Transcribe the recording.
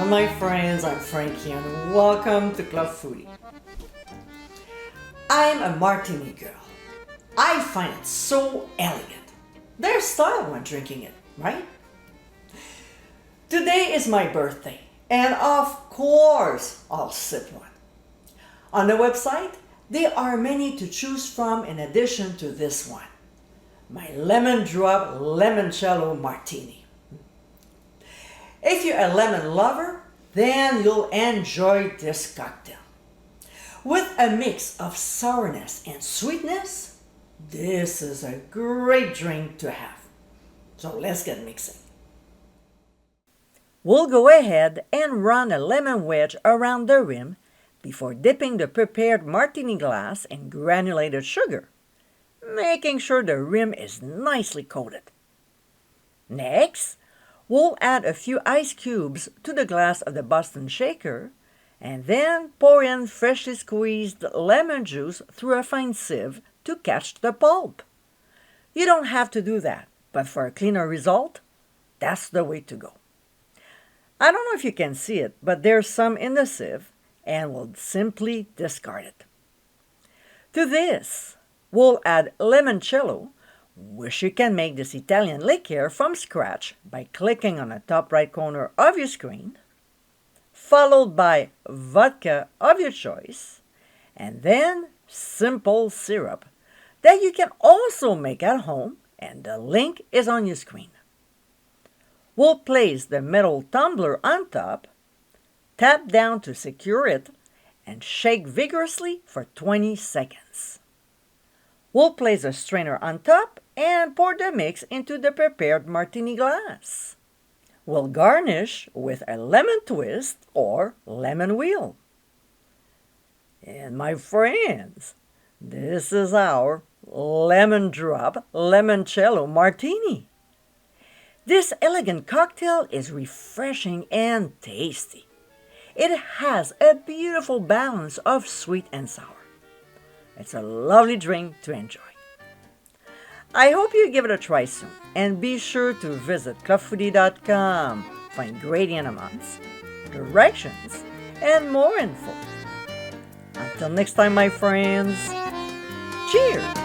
Hello my friends, I'm Frankie and welcome to Club Foodie. I'm a martini girl. I find it so elegant. There's style when drinking it, right? Today is my birthday and of course I'll sip one. On the website, there are many to choose from in addition to this one. My Lemon Drop Limoncello Martini. If you're a lemon lover, then you'll enjoy this cocktail. With a mix of sourness and sweetness, this is a great drink to have. So let's get mixing. We'll go ahead and run a lemon wedge around the rim before dipping the prepared martini glass in granulated sugar, making sure the rim is nicely coated. Next, we'll add a few ice cubes to the glass of the Boston shaker and then pour in freshly squeezed lemon juice through a fine sieve to catch the pulp. You don't have to do that, but for a cleaner result, that's the way to go. I don't know if you can see it, but there's some in the sieve and we'll simply discard it. To this, we'll add limoncello, which you can make this Italian liqueur from scratch by clicking on the top right corner of your screen, followed by vodka of your choice, and then simple syrup that you can also make at home, and the link is on your screen. We'll place the metal tumbler on top, tap down to secure it, and shake vigorously for 20 seconds. We'll place a strainer on top and pour the mix into the prepared martini glass. We'll garnish with a lemon twist or lemon wheel. And my friends, this is our Lemon Drop Limoncello Martini. This elegant cocktail is refreshing and tasty. It has a beautiful balance of sweet and sour. It's a lovely drink to enjoy. I hope you give it a try soon, and be sure to visit clubfoodie.com for ingredient amounts, directions, and more info. Until next time, my friends, cheers!